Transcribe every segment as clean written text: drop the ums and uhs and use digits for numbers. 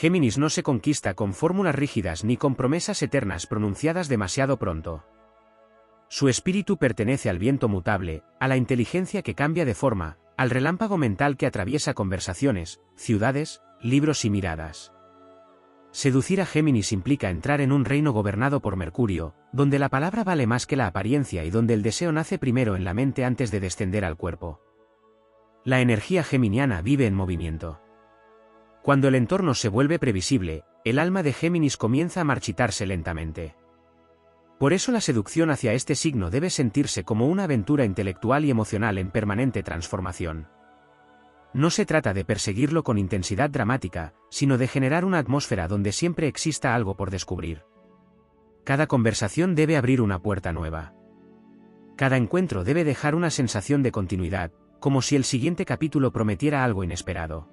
Géminis no se conquista con fórmulas rígidas ni con promesas eternas pronunciadas demasiado pronto. Su espíritu pertenece al viento mutable, a la inteligencia que cambia de forma, al relámpago mental que atraviesa conversaciones, ciudades, libros y miradas. Seducir a Géminis implica entrar en un reino gobernado por Mercurio, donde la palabra vale más que la apariencia y donde el deseo nace primero en la mente antes de descender al cuerpo. La energía geminiana vive en movimiento. Cuando el entorno se vuelve previsible, el alma de Géminis comienza a marchitarse lentamente. Por eso la seducción hacia este signo debe sentirse como una aventura intelectual y emocional en permanente transformación. No se trata de perseguirlo con intensidad dramática, sino de generar una atmósfera donde siempre exista algo por descubrir. Cada conversación debe abrir una puerta nueva. Cada encuentro debe dejar una sensación de continuidad, como si el siguiente capítulo prometiera algo inesperado.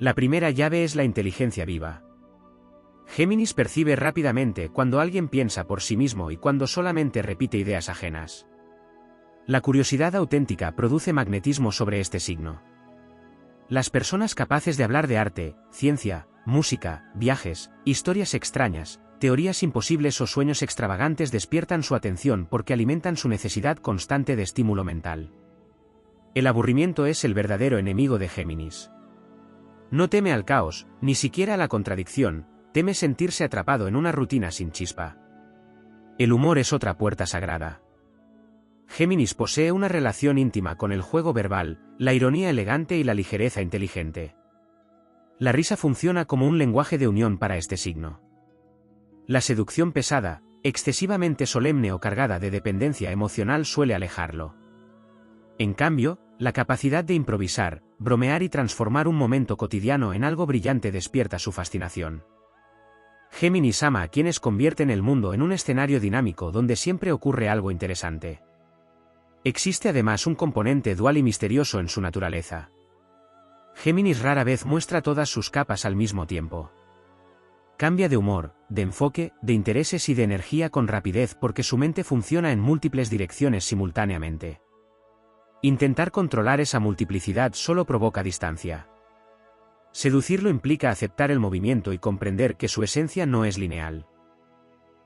La primera llave es la inteligencia viva. Géminis percibe rápidamente cuando alguien piensa por sí mismo y cuando solamente repite ideas ajenas. La curiosidad auténtica produce magnetismo sobre este signo. Las personas capaces de hablar de arte, ciencia, música, viajes, historias extrañas, teorías imposibles o sueños extravagantes despiertan su atención porque alimentan su necesidad constante de estímulo mental. El aburrimiento es el verdadero enemigo de Géminis. No teme al caos, ni siquiera a la contradicción, teme sentirse atrapado en una rutina sin chispa. El humor es otra puerta sagrada. Géminis posee una relación íntima con el juego verbal, la ironía elegante y la ligereza inteligente. La risa funciona como un lenguaje de unión para este signo. La seducción pesada, excesivamente solemne o cargada de dependencia emocional suele alejarlo. En cambio, la capacidad de improvisar, bromear y transformar un momento cotidiano en algo brillante despierta su fascinación. Géminis ama a quienes convierten el mundo en un escenario dinámico donde siempre ocurre algo interesante. Existe además un componente dual y misterioso en su naturaleza. Géminis rara vez muestra todas sus capas al mismo tiempo. Cambia de humor, de enfoque, de intereses y de energía con rapidez porque su mente funciona en múltiples direcciones simultáneamente. Intentar controlar esa multiplicidad solo provoca distancia. Seducirlo implica aceptar el movimiento y comprender que su esencia no es lineal.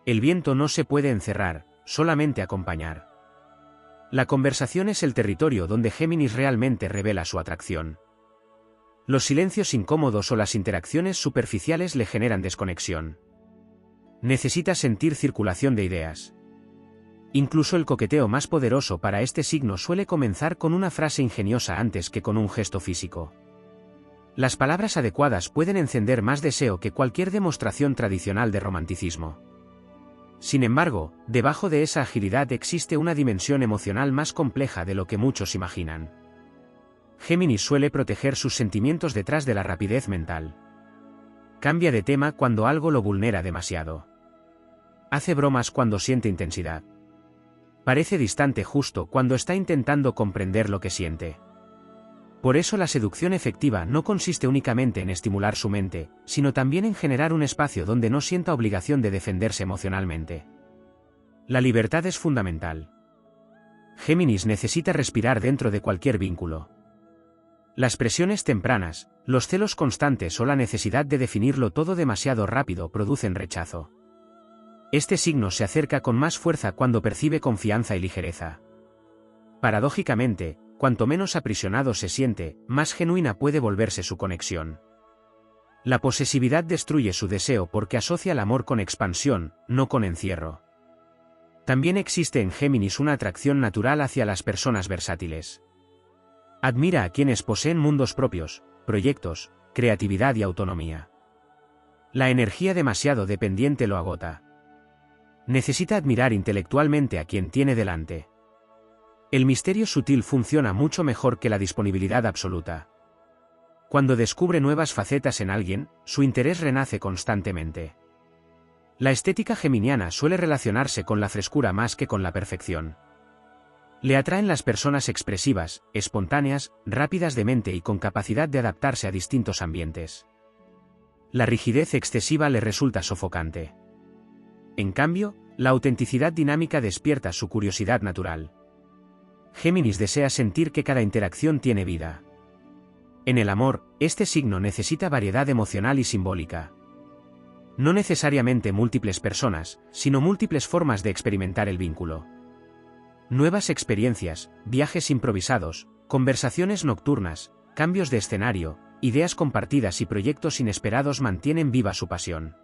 El viento no se puede encerrar, solamente acompañar. La conversación es el territorio donde Géminis realmente revela su atracción. Los silencios incómodos o las interacciones superficiales le generan desconexión. Necesita sentir circulación de ideas. Incluso el coqueteo más poderoso para este signo suele comenzar con una frase ingeniosa antes que con un gesto físico. Las palabras adecuadas pueden encender más deseo que cualquier demostración tradicional de romanticismo. Sin embargo, debajo de esa agilidad existe una dimensión emocional más compleja de lo que muchos imaginan. Géminis suele proteger sus sentimientos detrás de la rapidez mental. Cambia de tema cuando algo lo vulnera demasiado. Hace bromas cuando siente intensidad. Parece distante justo cuando está intentando comprender lo que siente. Por eso la seducción efectiva no consiste únicamente en estimular su mente, sino también en generar un espacio donde no sienta obligación de defenderse emocionalmente. La libertad es fundamental. Géminis necesita respirar dentro de cualquier vínculo. Las presiones tempranas, los celos constantes o la necesidad de definirlo todo demasiado rápido producen rechazo. Este signo se acerca con más fuerza cuando percibe confianza y ligereza. Paradójicamente, cuanto menos aprisionado se siente, más genuina puede volverse su conexión. La posesividad destruye su deseo porque asocia el amor con expansión, no con encierro. También existe en Géminis una atracción natural hacia las personas versátiles. Admira a quienes poseen mundos propios, proyectos, creatividad y autonomía. La energía demasiado dependiente lo agota. Necesita admirar intelectualmente a quien tiene delante. El misterio sutil funciona mucho mejor que la disponibilidad absoluta. Cuando descubre nuevas facetas en alguien, su interés renace constantemente. La estética geminiana suele relacionarse con la frescura más que con la perfección. Le atraen las personas expresivas, espontáneas, rápidas de mente y con capacidad de adaptarse a distintos ambientes. La rigidez excesiva le resulta sofocante. En cambio, la autenticidad dinámica despierta su curiosidad natural. Géminis desea sentir que cada interacción tiene vida. En el amor, este signo necesita variedad emocional y simbólica. No necesariamente múltiples personas, sino múltiples formas de experimentar el vínculo. Nuevas experiencias, viajes improvisados, conversaciones nocturnas, cambios de escenario, ideas compartidas y proyectos inesperados mantienen viva su pasión.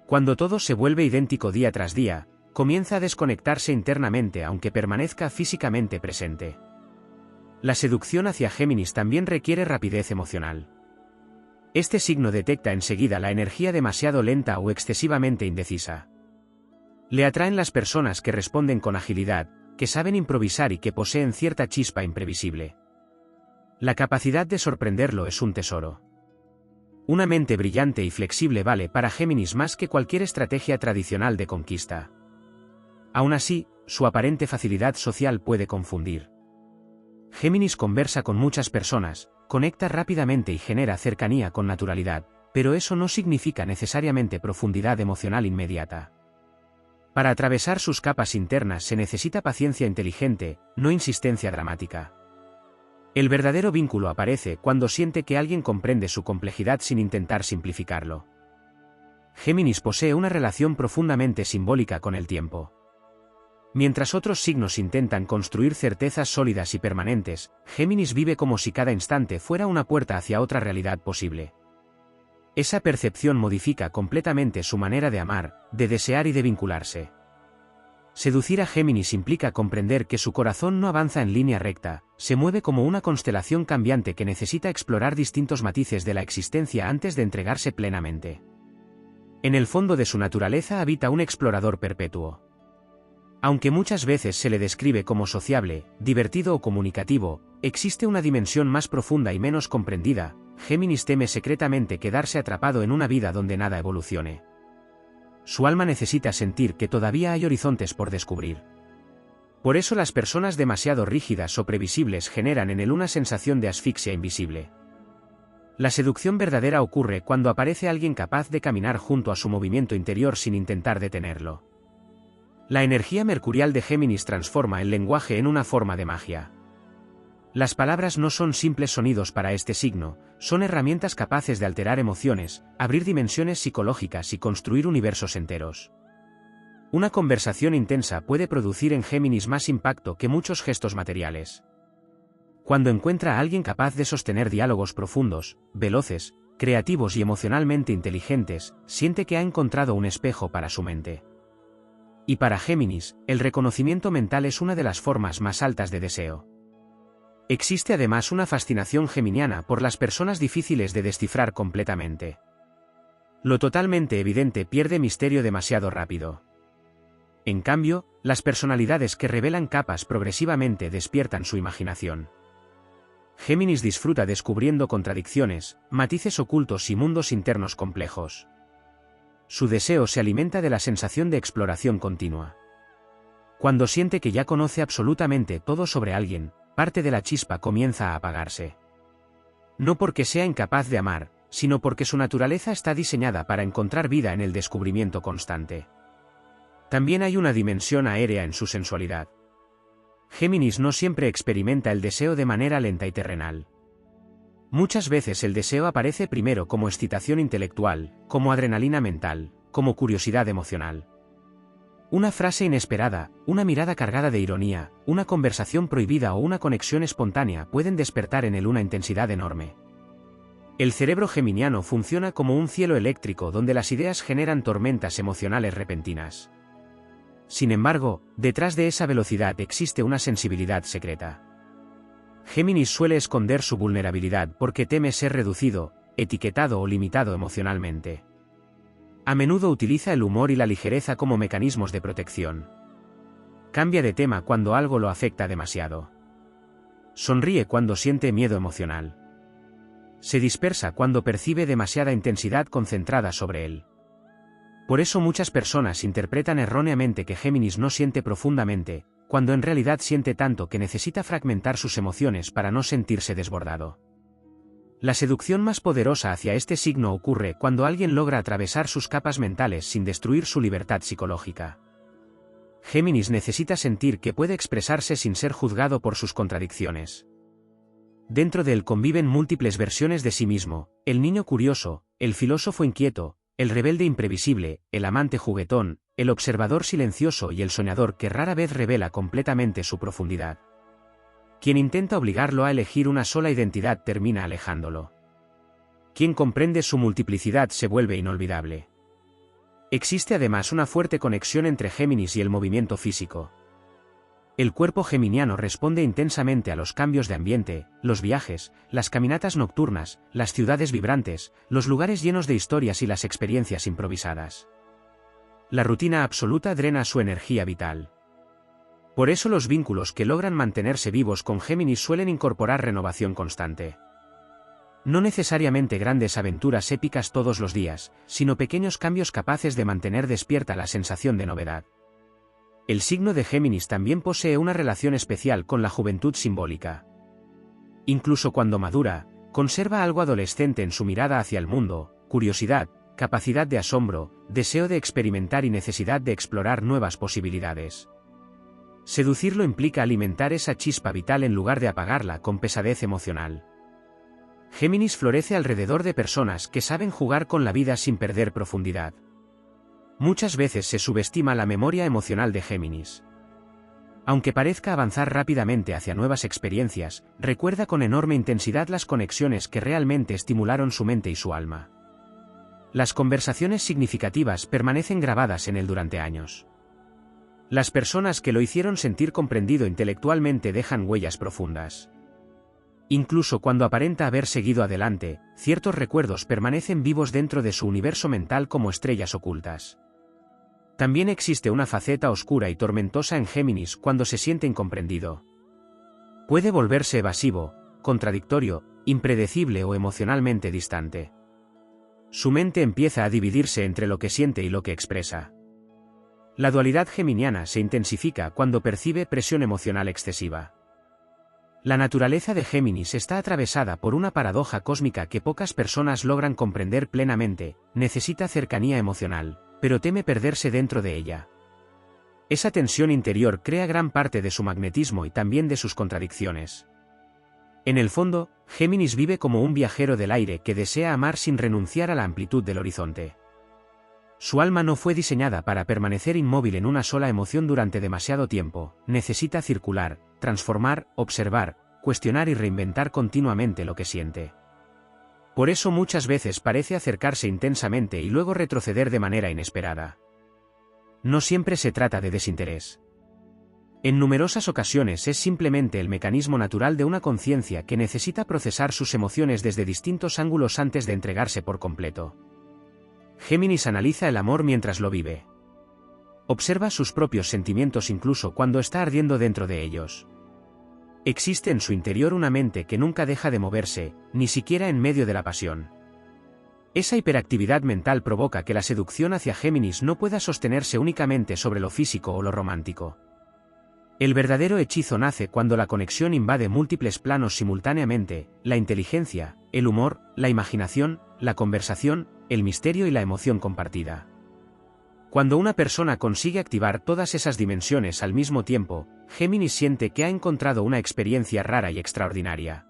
Cuando todo se vuelve idéntico día tras día, comienza a desconectarse internamente aunque permanezca físicamente presente. La seducción hacia Géminis también requiere rapidez emocional. Este signo detecta enseguida la energía demasiado lenta o excesivamente indecisa. Le atraen las personas que responden con agilidad, que saben improvisar y que poseen cierta chispa imprevisible. La capacidad de sorprenderlo es un tesoro. Una mente brillante y flexible vale para Géminis más que cualquier estrategia tradicional de conquista. Aún así, su aparente facilidad social puede confundir. Géminis conversa con muchas personas, conecta rápidamente y genera cercanía con naturalidad, pero eso no significa necesariamente profundidad emocional inmediata. Para atravesar sus capas internas se necesita paciencia inteligente, no insistencia dramática. El verdadero vínculo aparece cuando siente que alguien comprende su complejidad sin intentar simplificarlo. Géminis posee una relación profundamente simbólica con el tiempo. Mientras otros signos intentan construir certezas sólidas y permanentes, Géminis vive como si cada instante fuera una puerta hacia otra realidad posible. Esa percepción modifica completamente su manera de amar, de desear y de vincularse. Seducir a Géminis implica comprender que su corazón no avanza en línea recta, se mueve como una constelación cambiante que necesita explorar distintos matices de la existencia antes de entregarse plenamente. En el fondo de su naturaleza habita un explorador perpetuo. Aunque muchas veces se le describe como sociable, divertido o comunicativo, existe una dimensión más profunda y menos comprendida. Géminis teme secretamente quedarse atrapado en una vida donde nada evolucione. Su alma necesita sentir que todavía hay horizontes por descubrir. Por eso las personas demasiado rígidas o previsibles generan en él una sensación de asfixia invisible. La seducción verdadera ocurre cuando aparece alguien capaz de caminar junto a su movimiento interior sin intentar detenerlo. La energía mercurial de Géminis transforma el lenguaje en una forma de magia. Las palabras no son simples sonidos para este signo, son herramientas capaces de alterar emociones, abrir dimensiones psicológicas y construir universos enteros. Una conversación intensa puede producir en Géminis más impacto que muchos gestos materiales. Cuando encuentra a alguien capaz de sostener diálogos profundos, veloces, creativos y emocionalmente inteligentes, siente que ha encontrado un espejo para su mente. Y para Géminis, el reconocimiento mental es una de las formas más altas de deseo. Existe además una fascinación geminiana por las personas difíciles de descifrar completamente. Lo totalmente evidente pierde misterio demasiado rápido. En cambio, las personalidades que revelan capas progresivamente despiertan su imaginación. Géminis disfruta descubriendo contradicciones, matices ocultos y mundos internos complejos. Su deseo se alimenta de la sensación de exploración continua. Cuando siente que ya conoce absolutamente todo sobre alguien, parte de la chispa comienza a apagarse. No porque sea incapaz de amar, sino porque su naturaleza está diseñada para encontrar vida en el descubrimiento constante. También hay una dimensión aérea en su sensualidad. Géminis no siempre experimenta el deseo de manera lenta y terrenal. Muchas veces el deseo aparece primero como excitación intelectual, como adrenalina mental, como curiosidad emocional. Una frase inesperada, una mirada cargada de ironía, una conversación prohibida o una conexión espontánea pueden despertar en él una intensidad enorme. El cerebro geminiano funciona como un cielo eléctrico donde las ideas generan tormentas emocionales repentinas. Sin embargo, detrás de esa velocidad existe una sensibilidad secreta. Géminis suele esconder su vulnerabilidad porque teme ser reducido, etiquetado o limitado emocionalmente. A menudo utiliza el humor y la ligereza como mecanismos de protección. Cambia de tema cuando algo lo afecta demasiado. Sonríe cuando siente miedo emocional. Se dispersa cuando percibe demasiada intensidad concentrada sobre él. Por eso muchas personas interpretan erróneamente que Géminis no siente profundamente, cuando en realidad siente tanto que necesita fragmentar sus emociones para no sentirse desbordado. La seducción más poderosa hacia este signo ocurre cuando alguien logra atravesar sus capas mentales sin destruir su libertad psicológica. Géminis necesita sentir que puede expresarse sin ser juzgado por sus contradicciones. Dentro de él conviven múltiples versiones de sí mismo, el niño curioso, el filósofo inquieto, el rebelde imprevisible, el amante juguetón, el observador silencioso y el soñador que rara vez revela completamente su profundidad. Quien intenta obligarlo a elegir una sola identidad termina alejándolo. Quien comprende su multiplicidad se vuelve inolvidable. Existe además una fuerte conexión entre Géminis y el movimiento físico. El cuerpo geminiano responde intensamente a los cambios de ambiente, los viajes, las caminatas nocturnas, las ciudades vibrantes, los lugares llenos de historias y las experiencias improvisadas. La rutina absoluta drena su energía vital. Por eso los vínculos que logran mantenerse vivos con Géminis suelen incorporar renovación constante. No necesariamente grandes aventuras épicas todos los días, sino pequeños cambios capaces de mantener despierta la sensación de novedad. El signo de Géminis también posee una relación especial con la juventud simbólica. Incluso cuando madura, conserva algo adolescente en su mirada hacia el mundo, curiosidad, capacidad de asombro, deseo de experimentar y necesidad de explorar nuevas posibilidades. Seducirlo implica alimentar esa chispa vital en lugar de apagarla con pesadez emocional. Géminis florece alrededor de personas que saben jugar con la vida sin perder profundidad. Muchas veces se subestima la memoria emocional de Géminis. Aunque parezca avanzar rápidamente hacia nuevas experiencias, recuerda con enorme intensidad las conexiones que realmente estimularon su mente y su alma. Las conversaciones significativas permanecen grabadas en él durante años. Las personas que lo hicieron sentir comprendido intelectualmente dejan huellas profundas. Incluso cuando aparenta haber seguido adelante, ciertos recuerdos permanecen vivos dentro de su universo mental como estrellas ocultas. También existe una faceta oscura y tormentosa en Géminis cuando se siente incomprendido. Puede volverse evasivo, contradictorio, impredecible o emocionalmente distante. Su mente empieza a dividirse entre lo que siente y lo que expresa. La dualidad geminiana se intensifica cuando percibe presión emocional excesiva. La naturaleza de Géminis está atravesada por una paradoja cósmica que pocas personas logran comprender plenamente: necesita cercanía emocional, pero teme perderse dentro de ella. Esa tensión interior crea gran parte de su magnetismo y también de sus contradicciones. En el fondo, Géminis vive como un viajero del aire que desea amar sin renunciar a la amplitud del horizonte. Su alma no fue diseñada para permanecer inmóvil en una sola emoción durante demasiado tiempo, necesita circular, transformar, observar, cuestionar y reinventar continuamente lo que siente. Por eso muchas veces parece acercarse intensamente y luego retroceder de manera inesperada. No siempre se trata de desinterés. En numerosas ocasiones es simplemente el mecanismo natural de una conciencia que necesita procesar sus emociones desde distintos ángulos antes de entregarse por completo. Géminis analiza el amor mientras lo vive. Observa sus propios sentimientos incluso cuando está ardiendo dentro de ellos. Existe en su interior una mente que nunca deja de moverse, ni siquiera en medio de la pasión. Esa hiperactividad mental provoca que la seducción hacia Géminis no pueda sostenerse únicamente sobre lo físico o lo romántico. El verdadero hechizo nace cuando la conexión invade múltiples planos simultáneamente: la inteligencia, el humor, la imaginación, la conversación, el misterio y la emoción compartida. Cuando una persona consigue activar todas esas dimensiones al mismo tiempo, Géminis siente que ha encontrado una experiencia rara y extraordinaria.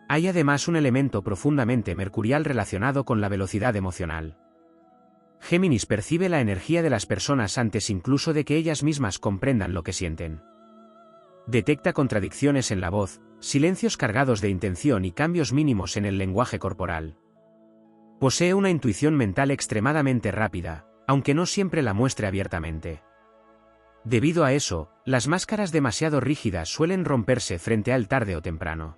Hay además un elemento profundamente mercurial relacionado con la velocidad emocional. Géminis percibe la energía de las personas antes incluso de que ellas mismas comprendan lo que sienten. Detecta contradicciones en la voz, silencios cargados de intención y cambios mínimos en el lenguaje corporal. Posee una intuición mental extremadamente rápida, aunque no siempre la muestre abiertamente. Debido a eso, las máscaras demasiado rígidas suelen romperse frente a él tarde o temprano.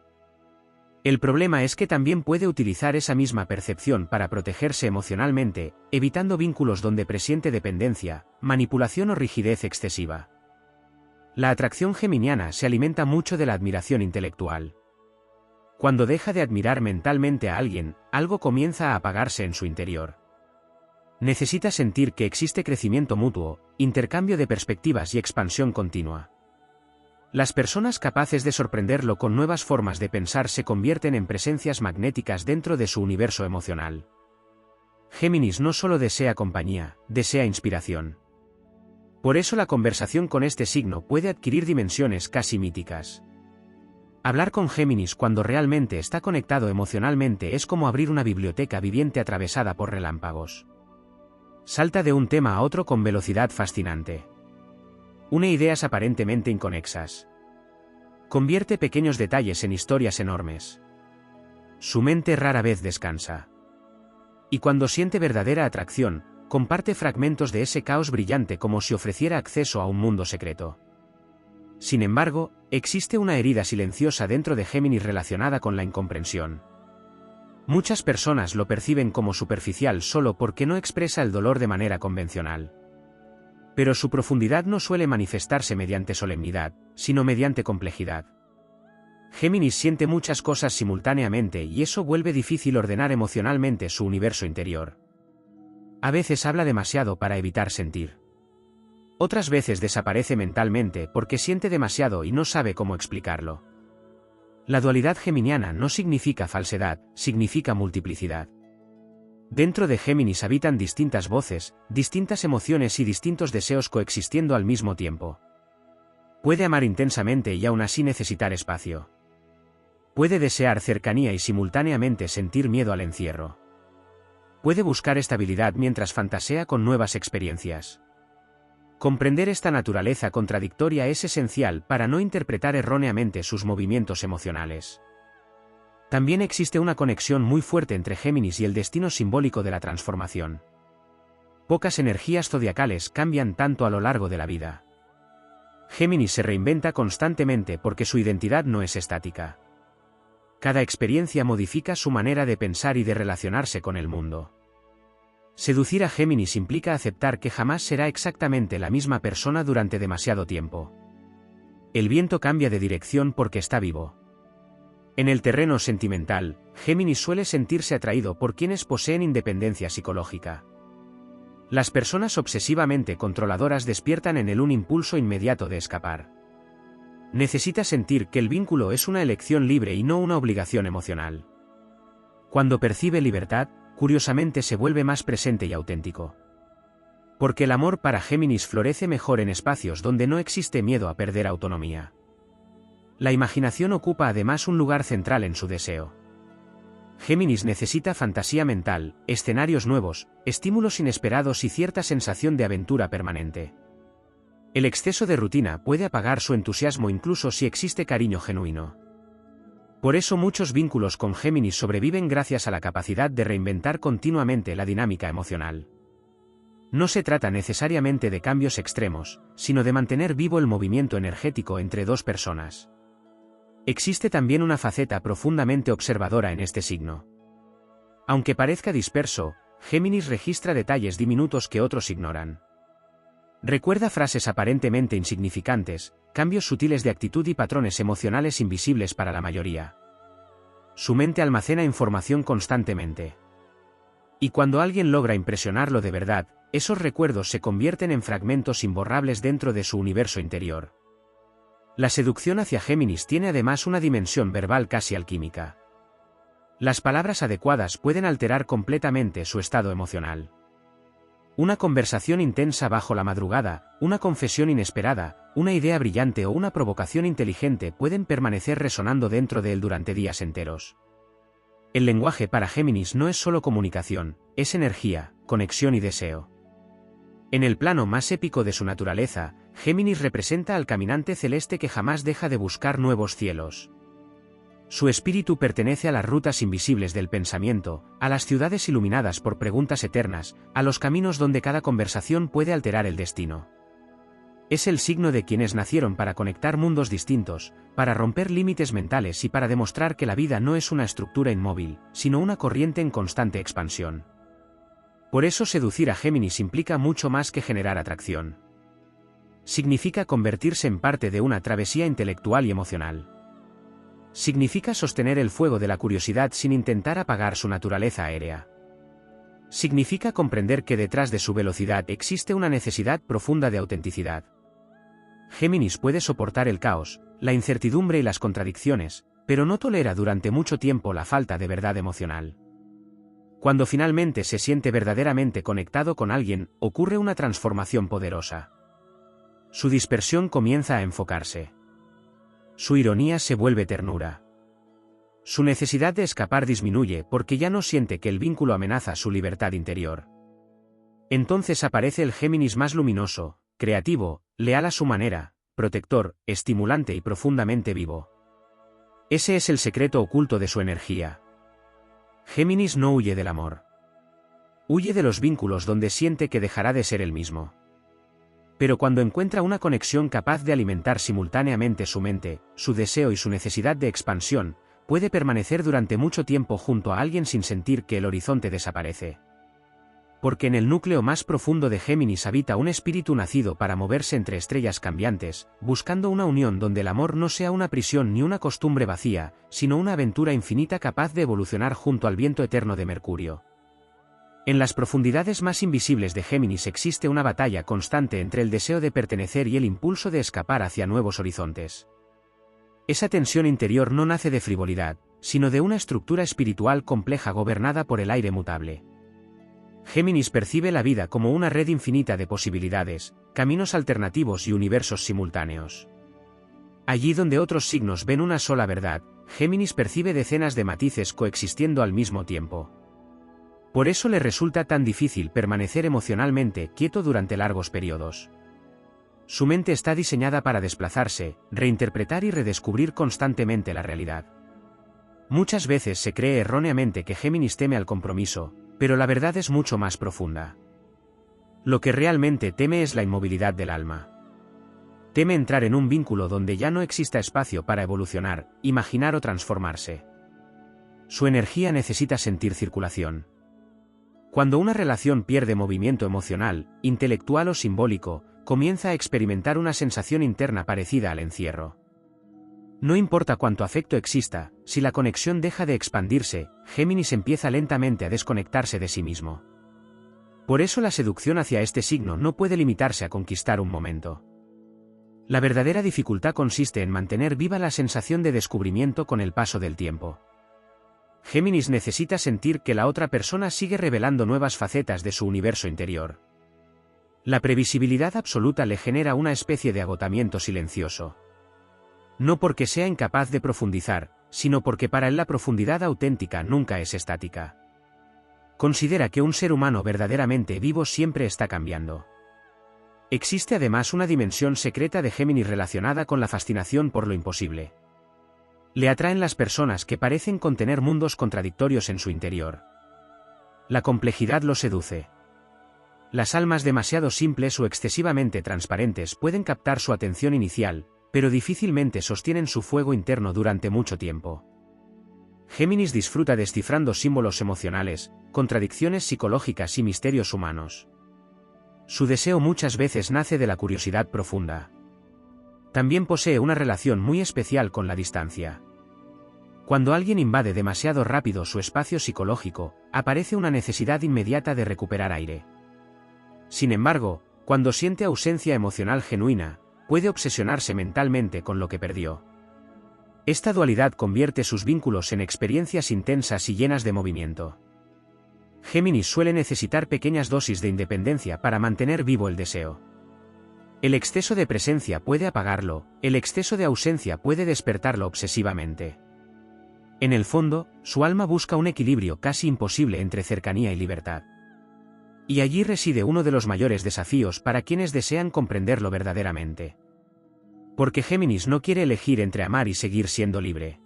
El problema es que también puede utilizar esa misma percepción para protegerse emocionalmente, evitando vínculos donde presiente dependencia, manipulación o rigidez excesiva. La atracción geminiana se alimenta mucho de la admiración intelectual. Cuando deja de admirar mentalmente a alguien, algo comienza a apagarse en su interior. Necesita sentir que existe crecimiento mutuo, intercambio de perspectivas y expansión continua. Las personas capaces de sorprenderlo con nuevas formas de pensar se convierten en presencias magnéticas dentro de su universo emocional. Géminis no solo desea compañía, desea inspiración. Por eso la conversación con este signo puede adquirir dimensiones casi míticas. Hablar con Géminis cuando realmente está conectado emocionalmente es como abrir una biblioteca viviente atravesada por relámpagos. Salta de un tema a otro con velocidad fascinante. Une ideas aparentemente inconexas. Convierte pequeños detalles en historias enormes. Su mente rara vez descansa. Y cuando siente verdadera atracción, comparte fragmentos de ese caos brillante como si ofreciera acceso a un mundo secreto. Sin embargo, existe una herida silenciosa dentro de Géminis relacionada con la incomprensión. Muchas personas lo perciben como superficial solo porque no expresa el dolor de manera convencional. Pero su profundidad no suele manifestarse mediante solemnidad, sino mediante complejidad. Géminis siente muchas cosas simultáneamente y eso vuelve difícil ordenar emocionalmente su universo interior. A veces habla demasiado para evitar sentir. Otras veces desaparece mentalmente porque siente demasiado y no sabe cómo explicarlo. La dualidad geminiana no significa falsedad, significa multiplicidad. Dentro de Géminis habitan distintas voces, distintas emociones y distintos deseos coexistiendo al mismo tiempo. Puede amar intensamente y aún así necesitar espacio. Puede desear cercanía y simultáneamente sentir miedo al encierro. Puede buscar estabilidad mientras fantasea con nuevas experiencias. Comprender esta naturaleza contradictoria es esencial para no interpretar erróneamente sus movimientos emocionales. También existe una conexión muy fuerte entre Géminis y el destino simbólico de la transformación. Pocas energías zodiacales cambian tanto a lo largo de la vida. Géminis se reinventa constantemente porque su identidad no es estática. Cada experiencia modifica su manera de pensar y de relacionarse con el mundo. Seducir a Géminis implica aceptar que jamás será exactamente la misma persona durante demasiado tiempo. El viento cambia de dirección porque está vivo. En el terreno sentimental, Géminis suele sentirse atraído por quienes poseen independencia psicológica. Las personas obsesivamente controladoras despiertan en él un impulso inmediato de escapar. Necesita sentir que el vínculo es una elección libre y no una obligación emocional. Cuando percibe libertad, curiosamente se vuelve más presente y auténtico. Porque el amor para Géminis florece mejor en espacios donde no existe miedo a perder autonomía. La imaginación ocupa además un lugar central en su deseo. Géminis necesita fantasía mental, escenarios nuevos, estímulos inesperados y cierta sensación de aventura permanente. El exceso de rutina puede apagar su entusiasmo incluso si existe cariño genuino. Por eso muchos vínculos con Géminis sobreviven gracias a la capacidad de reinventar continuamente la dinámica emocional. No se trata necesariamente de cambios extremos, sino de mantener vivo el movimiento energético entre dos personas. Existe también una faceta profundamente observadora en este signo. Aunque parezca disperso, Géminis registra detalles diminutos que otros ignoran. Recuerda frases aparentemente insignificantes, cambios sutiles de actitud y patrones emocionales invisibles para la mayoría. Su mente almacena información constantemente. Y cuando alguien logra impresionarlo de verdad, esos recuerdos se convierten en fragmentos imborrables dentro de su universo interior. La seducción hacia Géminis tiene además una dimensión verbal casi alquímica. Las palabras adecuadas pueden alterar completamente su estado emocional. Una conversación intensa bajo la madrugada, una confesión inesperada, una idea brillante o una provocación inteligente pueden permanecer resonando dentro de él durante días enteros. El lenguaje para Géminis no es solo comunicación, es energía, conexión y deseo. En el plano más épico de su naturaleza, Géminis representa al caminante celeste que jamás deja de buscar nuevos cielos. Su espíritu pertenece a las rutas invisibles del pensamiento, a las ciudades iluminadas por preguntas eternas, a los caminos donde cada conversación puede alterar el destino. Es el signo de quienes nacieron para conectar mundos distintos, para romper límites mentales y para demostrar que la vida no es una estructura inmóvil, sino una corriente en constante expansión. Por eso seducir a Géminis implica mucho más que generar atracción. Significa convertirse en parte de una travesía intelectual y emocional. Significa sostener el fuego de la curiosidad sin intentar apagar su naturaleza aérea. Significa comprender que detrás de su velocidad existe una necesidad profunda de autenticidad. Géminis puede soportar el caos, la incertidumbre y las contradicciones, pero no tolera durante mucho tiempo la falta de verdad emocional. Cuando finalmente se siente verdaderamente conectado con alguien, ocurre una transformación poderosa. Su dispersión comienza a enfocarse. Su ironía se vuelve ternura. Su necesidad de escapar disminuye porque ya no siente que el vínculo amenaza su libertad interior. Entonces aparece el Géminis más luminoso, creativo, leal a su manera, protector, estimulante y profundamente vivo. Ese es el secreto oculto de su energía. Géminis no huye del amor. Huye de los vínculos donde siente que dejará de ser el mismo. Pero cuando encuentra una conexión capaz de alimentar simultáneamente su mente, su deseo y su necesidad de expansión, puede permanecer durante mucho tiempo junto a alguien sin sentir que el horizonte desaparece. Porque en el núcleo más profundo de Géminis habita un espíritu nacido para moverse entre estrellas cambiantes, buscando una unión donde el amor no sea una prisión ni una costumbre vacía, sino una aventura infinita capaz de evolucionar junto al viento eterno de Mercurio. En las profundidades más invisibles de Géminis existe una batalla constante entre el deseo de pertenecer y el impulso de escapar hacia nuevos horizontes. Esa tensión interior no nace de frivolidad, sino de una estructura espiritual compleja gobernada por el aire mutable. Géminis percibe la vida como una red infinita de posibilidades, caminos alternativos y universos simultáneos. Allí donde otros signos ven una sola verdad, Géminis percibe decenas de matices coexistiendo al mismo tiempo. Por eso le resulta tan difícil permanecer emocionalmente quieto durante largos periodos. Su mente está diseñada para desplazarse, reinterpretar y redescubrir constantemente la realidad. Muchas veces se cree erróneamente que Géminis teme al compromiso, pero la verdad es mucho más profunda. Lo que realmente teme es la inmovilidad del alma. Teme entrar en un vínculo donde ya no exista espacio para evolucionar, imaginar o transformarse. Su energía necesita sentir circulación. Cuando una relación pierde movimiento emocional, intelectual o simbólico, comienza a experimentar una sensación interna parecida al encierro. No importa cuánto afecto exista, si la conexión deja de expandirse, Géminis empieza lentamente a desconectarse de sí mismo. Por eso la seducción hacia este signo no puede limitarse a conquistar un momento. La verdadera dificultad consiste en mantener viva la sensación de descubrimiento con el paso del tiempo. Géminis necesita sentir que la otra persona sigue revelando nuevas facetas de su universo interior. La previsibilidad absoluta le genera una especie de agotamiento silencioso. No porque sea incapaz de profundizar, sino porque para él la profundidad auténtica nunca es estática. Considera que un ser humano verdaderamente vivo siempre está cambiando. Existe además una dimensión secreta de Géminis relacionada con la fascinación por lo imposible. Le atraen las personas que parecen contener mundos contradictorios en su interior. La complejidad lo seduce. Las almas demasiado simples o excesivamente transparentes pueden captar su atención inicial, pero difícilmente sostienen su fuego interno durante mucho tiempo. Géminis disfruta descifrando símbolos emocionales, contradicciones psicológicas y misterios humanos. Su deseo muchas veces nace de la curiosidad profunda. También posee una relación muy especial con la distancia. Cuando alguien invade demasiado rápido su espacio psicológico, aparece una necesidad inmediata de recuperar aire. Sin embargo, cuando siente ausencia emocional genuina, puede obsesionarse mentalmente con lo que perdió. Esta dualidad convierte sus vínculos en experiencias intensas y llenas de movimiento. Géminis suele necesitar pequeñas dosis de independencia para mantener vivo el deseo. El exceso de presencia puede apagarlo, el exceso de ausencia puede despertarlo obsesivamente. En el fondo, su alma busca un equilibrio casi imposible entre cercanía y libertad. Y allí reside uno de los mayores desafíos para quienes desean comprenderlo verdaderamente. Porque Géminis no quiere elegir entre amar y seguir siendo libre.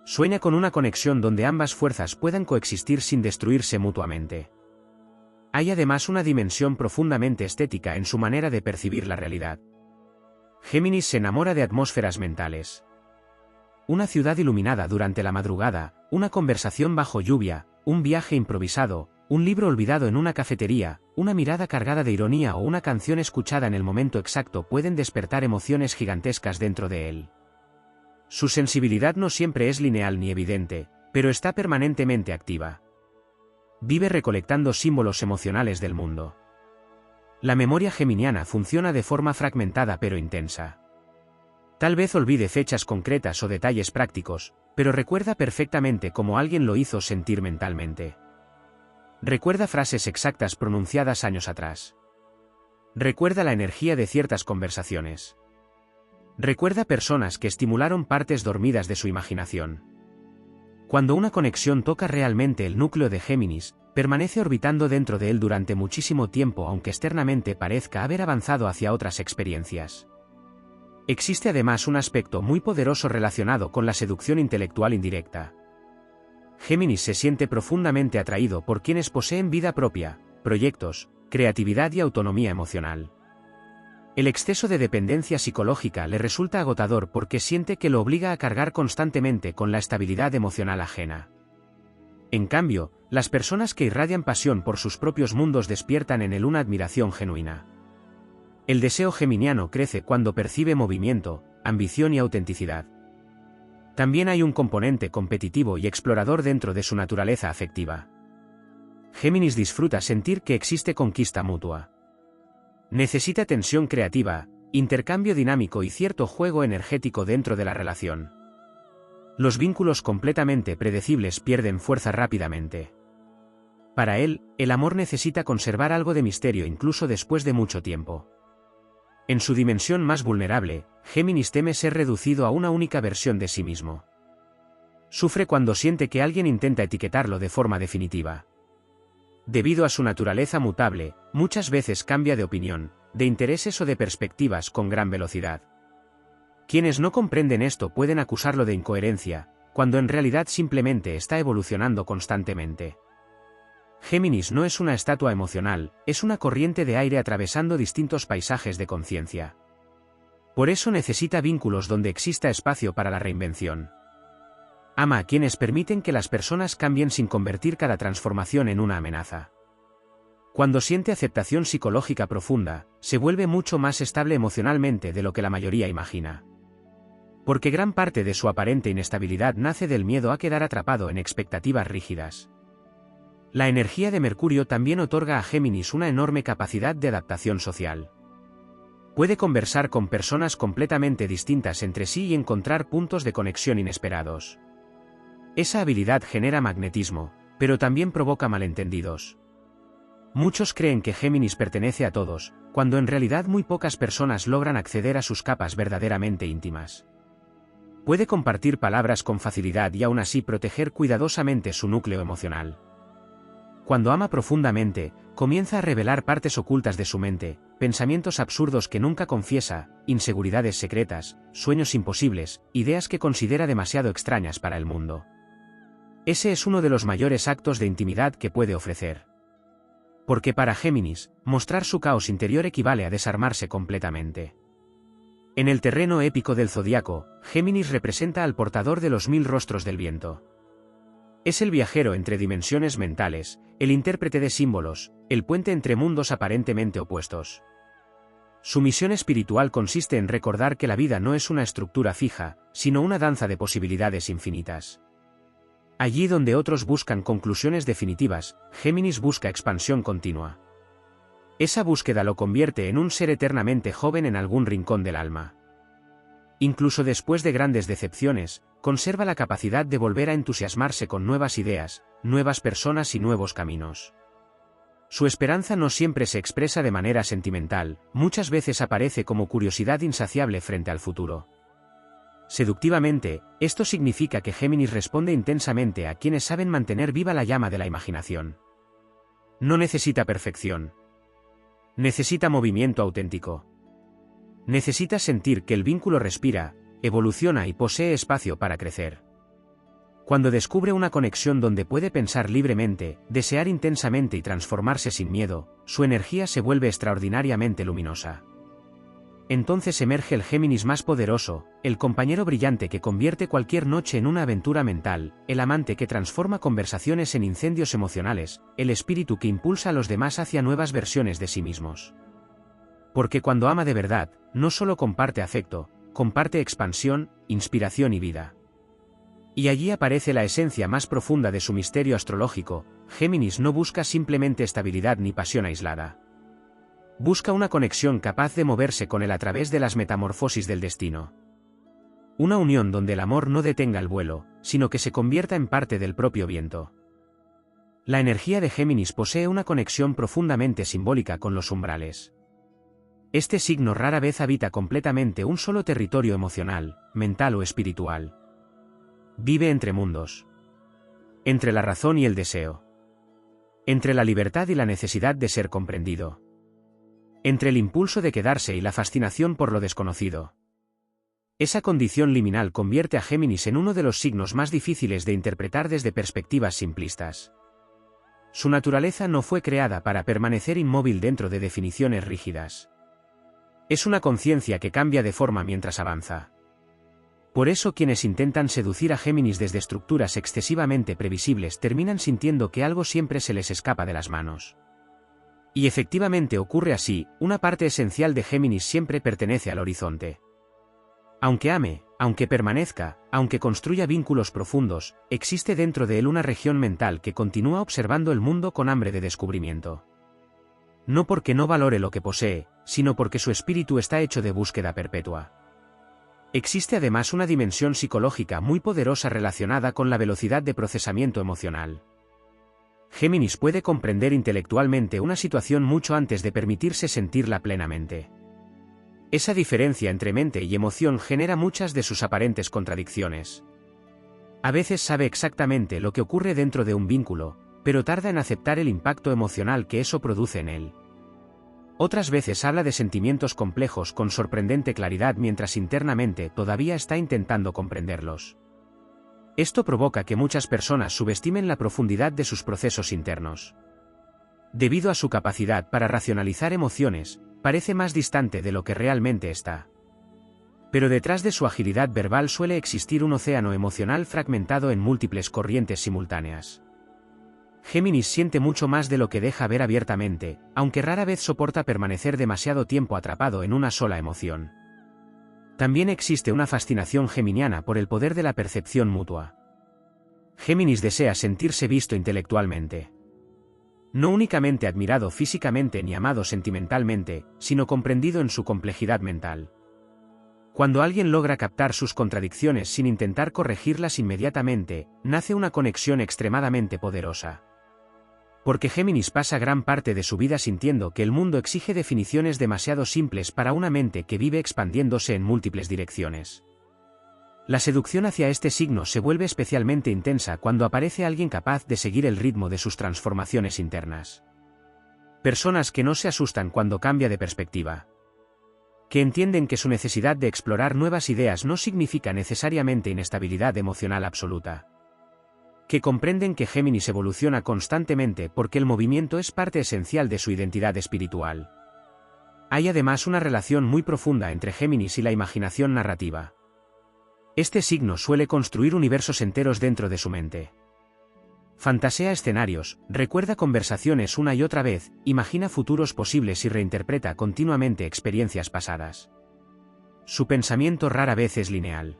Sueña con una conexión donde ambas fuerzas puedan coexistir sin destruirse mutuamente. Hay además una dimensión profundamente estética en su manera de percibir la realidad. Géminis se enamora de atmósferas mentales. Una ciudad iluminada durante la madrugada, una conversación bajo lluvia, un viaje improvisado, un libro olvidado en una cafetería, una mirada cargada de ironía o una canción escuchada en el momento exacto pueden despertar emociones gigantescas dentro de él. Su sensibilidad no siempre es lineal ni evidente, pero está permanentemente activa. Vive recolectando símbolos emocionales del mundo. La memoria geminiana funciona de forma fragmentada pero intensa. Tal vez olvide fechas concretas o detalles prácticos, pero recuerda perfectamente cómo alguien lo hizo sentir mentalmente. Recuerda frases exactas pronunciadas años atrás. Recuerda la energía de ciertas conversaciones. Recuerda personas que estimularon partes dormidas de su imaginación. Cuando una conexión toca realmente el núcleo de Géminis, permanece orbitando dentro de él durante muchísimo tiempo aunque externamente parezca haber avanzado hacia otras experiencias. Existe además un aspecto muy poderoso relacionado con la seducción intelectual indirecta. Géminis se siente profundamente atraído por quienes poseen vida propia, proyectos, creatividad y autonomía emocional. El exceso de dependencia psicológica le resulta agotador porque siente que lo obliga a cargar constantemente con la estabilidad emocional ajena. En cambio, las personas que irradian pasión por sus propios mundos despiertan en él una admiración genuina. El deseo geminiano crece cuando percibe movimiento, ambición y autenticidad. También hay un componente competitivo y explorador dentro de su naturaleza afectiva. Géminis disfruta sentir que existe conquista mutua. Necesita tensión creativa, intercambio dinámico y cierto juego energético dentro de la relación. Los vínculos completamente predecibles pierden fuerza rápidamente. Para él, el amor necesita conservar algo de misterio incluso después de mucho tiempo. En su dimensión más vulnerable, Géminis teme ser reducido a una única versión de sí mismo. Sufre cuando siente que alguien intenta etiquetarlo de forma definitiva. Debido a su naturaleza mutable, muchas veces cambia de opinión, de intereses o de perspectivas con gran velocidad. Quienes no comprenden esto pueden acusarlo de incoherencia, cuando en realidad simplemente está evolucionando constantemente. Géminis no es una estatua emocional, es una corriente de aire atravesando distintos paisajes de conciencia. Por eso necesita vínculos donde exista espacio para la reinvención. Ama a quienes permiten que las personas cambien sin convertir cada transformación en una amenaza. Cuando siente aceptación psicológica profunda, se vuelve mucho más estable emocionalmente de lo que la mayoría imagina. Porque gran parte de su aparente inestabilidad nace del miedo a quedar atrapado en expectativas rígidas. La energía de Mercurio también otorga a Géminis una enorme capacidad de adaptación social. Puede conversar con personas completamente distintas entre sí y encontrar puntos de conexión inesperados. Esa habilidad genera magnetismo, pero también provoca malentendidos. Muchos creen que Géminis pertenece a todos, cuando en realidad muy pocas personas logran acceder a sus capas verdaderamente íntimas. Puede compartir palabras con facilidad y aún así proteger cuidadosamente su núcleo emocional. Cuando ama profundamente, comienza a revelar partes ocultas de su mente, pensamientos absurdos que nunca confiesa, inseguridades secretas, sueños imposibles, ideas que considera demasiado extrañas para el mundo. Ese es uno de los mayores actos de intimidad que puede ofrecer. Porque para Géminis, mostrar su caos interior equivale a desarmarse completamente. En el terreno épico del zodiaco, Géminis representa al portador de los 1000 rostros del viento. Es el viajero entre dimensiones mentales, el intérprete de símbolos, el puente entre mundos aparentemente opuestos. Su misión espiritual consiste en recordar que la vida no es una estructura fija, sino una danza de posibilidades infinitas. Allí donde otros buscan conclusiones definitivas, Géminis busca expansión continua. Esa búsqueda lo convierte en un ser eternamente joven en algún rincón del alma. Incluso después de grandes decepciones, conserva la capacidad de volver a entusiasmarse con nuevas ideas, nuevas personas y nuevos caminos. Su esperanza no siempre se expresa de manera sentimental, muchas veces aparece como curiosidad insaciable frente al futuro. Seductivamente, esto significa que Géminis responde intensamente a quienes saben mantener viva la llama de la imaginación. No necesita perfección. Necesita movimiento auténtico. Necesita sentir que el vínculo respira, evoluciona y posee espacio para crecer. Cuando descubre una conexión donde puede pensar libremente, desear intensamente y transformarse sin miedo, su energía se vuelve extraordinariamente luminosa. Entonces emerge el Géminis más poderoso, el compañero brillante que convierte cualquier noche en una aventura mental, el amante que transforma conversaciones en incendios emocionales, el espíritu que impulsa a los demás hacia nuevas versiones de sí mismos. Porque cuando ama de verdad, no solo comparte afecto, comparte expansión, inspiración y vida. Y allí aparece la esencia más profunda de su misterio astrológico. Géminis no busca simplemente estabilidad ni pasión aislada. Busca una conexión capaz de moverse con él a través de las metamorfosis del destino. Una unión donde el amor no detenga el vuelo, sino que se convierta en parte del propio viento. La energía de Géminis posee una conexión profundamente simbólica con los umbrales. Este signo rara vez habita completamente un solo territorio emocional, mental o espiritual. Vive entre mundos. Entre la razón y el deseo. Entre la libertad y la necesidad de ser comprendido. Entre el impulso de quedarse y la fascinación por lo desconocido. Esa condición liminal convierte a Géminis en uno de los signos más difíciles de interpretar desde perspectivas simplistas. Su naturaleza no fue creada para permanecer inmóvil dentro de definiciones rígidas. Es una conciencia que cambia de forma mientras avanza. Por eso quienes intentan seducir a Géminis desde estructuras excesivamente previsibles terminan sintiendo que algo siempre se les escapa de las manos. Y efectivamente ocurre así, una parte esencial de Géminis siempre pertenece al horizonte. Aunque ame, aunque permanezca, aunque construya vínculos profundos, existe dentro de él una región mental que continúa observando el mundo con hambre de descubrimiento. No porque no valore lo que posee, sino porque su espíritu está hecho de búsqueda perpetua. Existe además una dimensión psicológica muy poderosa relacionada con la velocidad de procesamiento emocional. Géminis puede comprender intelectualmente una situación mucho antes de permitirse sentirla plenamente. Esa diferencia entre mente y emoción genera muchas de sus aparentes contradicciones. A veces sabe exactamente lo que ocurre dentro de un vínculo, pero tarda en aceptar el impacto emocional que eso produce en él. Otras veces habla de sentimientos complejos con sorprendente claridad mientras internamente todavía está intentando comprenderlos. Esto provoca que muchas personas subestimen la profundidad de sus procesos internos. Debido a su capacidad para racionalizar emociones, parece más distante de lo que realmente está. Pero detrás de su agilidad verbal suele existir un océano emocional fragmentado en múltiples corrientes simultáneas. Géminis siente mucho más de lo que deja ver abiertamente, aunque rara vez soporta permanecer demasiado tiempo atrapado en una sola emoción. También existe una fascinación geminiana por el poder de la percepción mutua. Géminis desea sentirse visto intelectualmente. No únicamente admirado físicamente ni amado sentimentalmente, sino comprendido en su complejidad mental. Cuando alguien logra captar sus contradicciones sin intentar corregirlas inmediatamente, nace una conexión extremadamente poderosa. Porque Géminis pasa gran parte de su vida sintiendo que el mundo exige definiciones demasiado simples para una mente que vive expandiéndose en múltiples direcciones. La seducción hacia este signo se vuelve especialmente intensa cuando aparece alguien capaz de seguir el ritmo de sus transformaciones internas. Personas que no se asustan cuando cambia de perspectiva. Que entienden que su necesidad de explorar nuevas ideas no significa necesariamente inestabilidad emocional absoluta. Que comprenden que Géminis evoluciona constantemente porque el movimiento es parte esencial de su identidad espiritual. Hay además una relación muy profunda entre Géminis y la imaginación narrativa. Este signo suele construir universos enteros dentro de su mente. Fantasea escenarios, recuerda conversaciones una y otra vez, imagina futuros posibles y reinterpreta continuamente experiencias pasadas. Su pensamiento rara vez es lineal.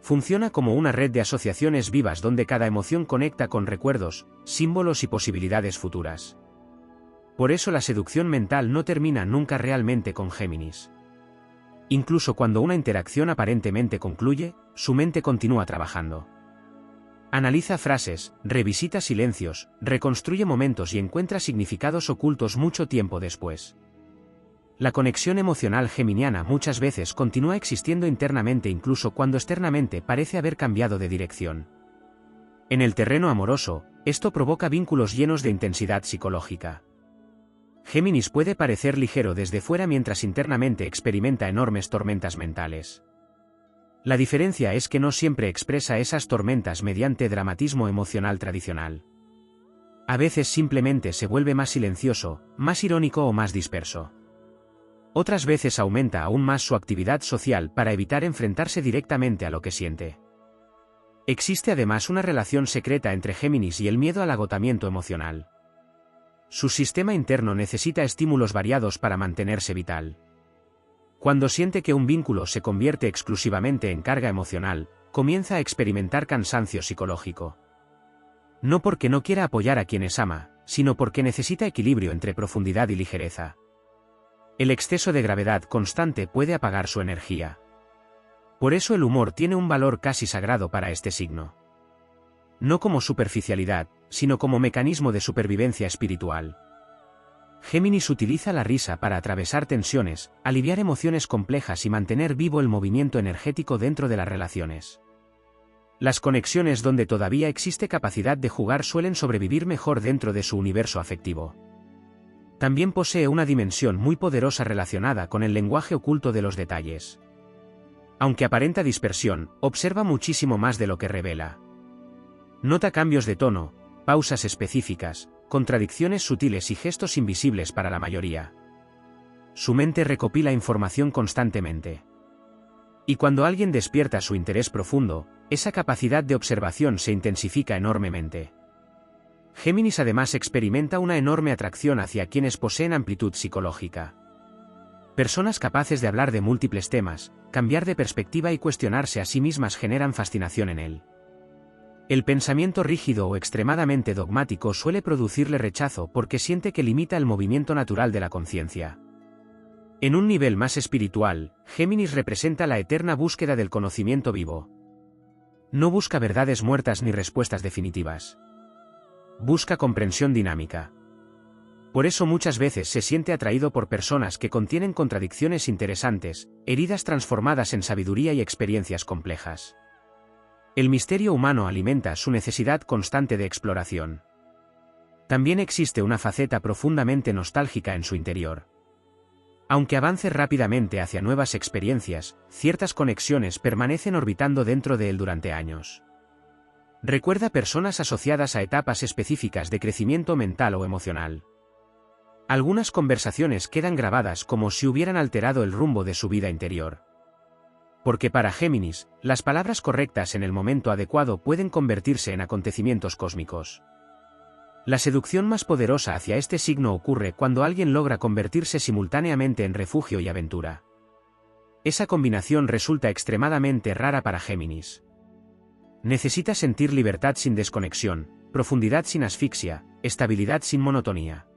Funciona como una red de asociaciones vivas donde cada emoción conecta con recuerdos, símbolos y posibilidades futuras. Por eso la seducción mental no termina nunca realmente con Géminis. Incluso cuando una interacción aparentemente concluye, su mente continúa trabajando. Analiza frases, revisita silencios, reconstruye momentos y encuentra significados ocultos mucho tiempo después. La conexión emocional geminiana muchas veces continúa existiendo internamente incluso cuando externamente parece haber cambiado de dirección. En el terreno amoroso, esto provoca vínculos llenos de intensidad psicológica. Géminis puede parecer ligero desde fuera mientras internamente experimenta enormes tormentas mentales. La diferencia es que no siempre expresa esas tormentas mediante dramatismo emocional tradicional. A veces simplemente se vuelve más silencioso, más irónico o más disperso. Otras veces aumenta aún más su actividad social para evitar enfrentarse directamente a lo que siente. Existe además una relación secreta entre Géminis y el miedo al agotamiento emocional. Su sistema interno necesita estímulos variados para mantenerse vital. Cuando siente que un vínculo se convierte exclusivamente en carga emocional, comienza a experimentar cansancio psicológico. No porque no quiera apoyar a quienes ama, sino porque necesita equilibrio entre profundidad y ligereza. El exceso de gravedad constante puede apagar su energía. Por eso el humor tiene un valor casi sagrado para este signo. No como superficialidad, sino como mecanismo de supervivencia espiritual. Géminis utiliza la risa para atravesar tensiones, aliviar emociones complejas y mantener vivo el movimiento energético dentro de las relaciones. Las conexiones donde todavía existe capacidad de jugar suelen sobrevivir mejor dentro de su universo afectivo. También posee una dimensión muy poderosa relacionada con el lenguaje oculto de los detalles. Aunque aparenta dispersión, observa muchísimo más de lo que revela. Nota cambios de tono, pausas específicas, contradicciones sutiles y gestos invisibles para la mayoría. Su mente recopila información constantemente. Y cuando alguien despierta su interés profundo, esa capacidad de observación se intensifica enormemente. Géminis además experimenta una enorme atracción hacia quienes poseen amplitud psicológica. Personas capaces de hablar de múltiples temas, cambiar de perspectiva y cuestionarse a sí mismas generan fascinación en él. El pensamiento rígido o extremadamente dogmático suele producirle rechazo porque siente que limita el movimiento natural de la conciencia. En un nivel más espiritual, Géminis representa la eterna búsqueda del conocimiento vivo. No busca verdades muertas ni respuestas definitivas. Busca comprensión dinámica. Por eso muchas veces se siente atraído por personas que contienen contradicciones interesantes, heridas transformadas en sabiduría y experiencias complejas. El misterio humano alimenta su necesidad constante de exploración. También existe una faceta profundamente nostálgica en su interior. Aunque avance rápidamente hacia nuevas experiencias, ciertas conexiones permanecen orbitando dentro de él durante años. Recuerda personas asociadas a etapas específicas de crecimiento mental o emocional. Algunas conversaciones quedan grabadas como si hubieran alterado el rumbo de su vida interior. Porque para Géminis, las palabras correctas en el momento adecuado pueden convertirse en acontecimientos cósmicos. La seducción más poderosa hacia este signo ocurre cuando alguien logra convertirse simultáneamente en refugio y aventura. Esa combinación resulta extremadamente rara para Géminis. Necesita sentir libertad sin desconexión, profundidad sin asfixia, estabilidad sin monotonía.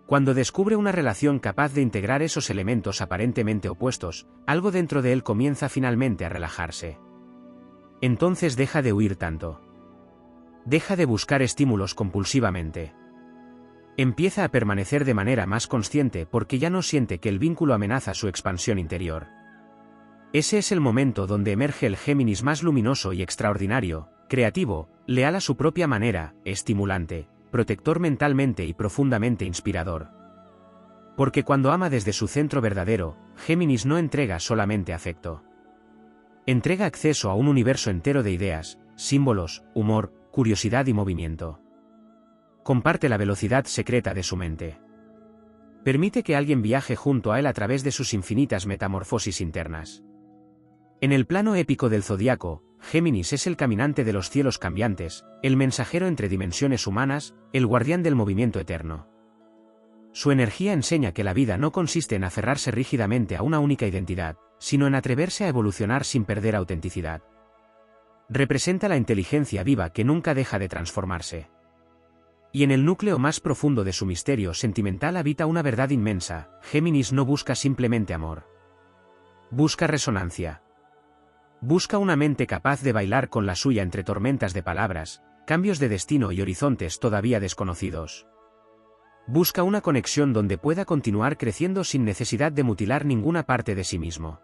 Cuando descubre una relación capaz de integrar esos elementos aparentemente opuestos, algo dentro de él comienza finalmente a relajarse. Entonces deja de huir tanto. Deja de buscar estímulos compulsivamente. Empieza a permanecer de manera más consciente porque ya no siente que el vínculo amenaza su expansión interior. Ese es el momento donde emerge el Géminis más luminoso y extraordinario, creativo, leal a su propia manera, estimulante, protector mentalmente y profundamente inspirador. Porque cuando ama desde su centro verdadero, Géminis no entrega solamente afecto. Entrega acceso a un universo entero de ideas, símbolos, humor, curiosidad y movimiento. Comparte la velocidad secreta de su mente. Permite que alguien viaje junto a él a través de sus infinitas metamorfosis internas. En el plano épico del zodiaco, Géminis es el caminante de los cielos cambiantes, el mensajero entre dimensiones humanas, el guardián del movimiento eterno. Su energía enseña que la vida no consiste en aferrarse rígidamente a una única identidad, sino en atreverse a evolucionar sin perder autenticidad. Representa la inteligencia viva que nunca deja de transformarse. Y en el núcleo más profundo de su misterio sentimental habita una verdad inmensa: Géminis no busca simplemente amor. Busca resonancia. Busca una mente capaz de bailar con la suya entre tormentas de palabras, cambios de destino y horizontes todavía desconocidos. Busca una conexión donde pueda continuar creciendo sin necesidad de mutilar ninguna parte de sí mismo.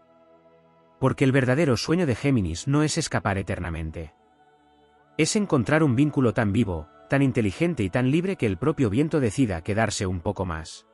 Porque el verdadero sueño de Géminis no es escapar eternamente. Es encontrar un vínculo tan vivo, tan inteligente y tan libre que el propio viento decida quedarse un poco más.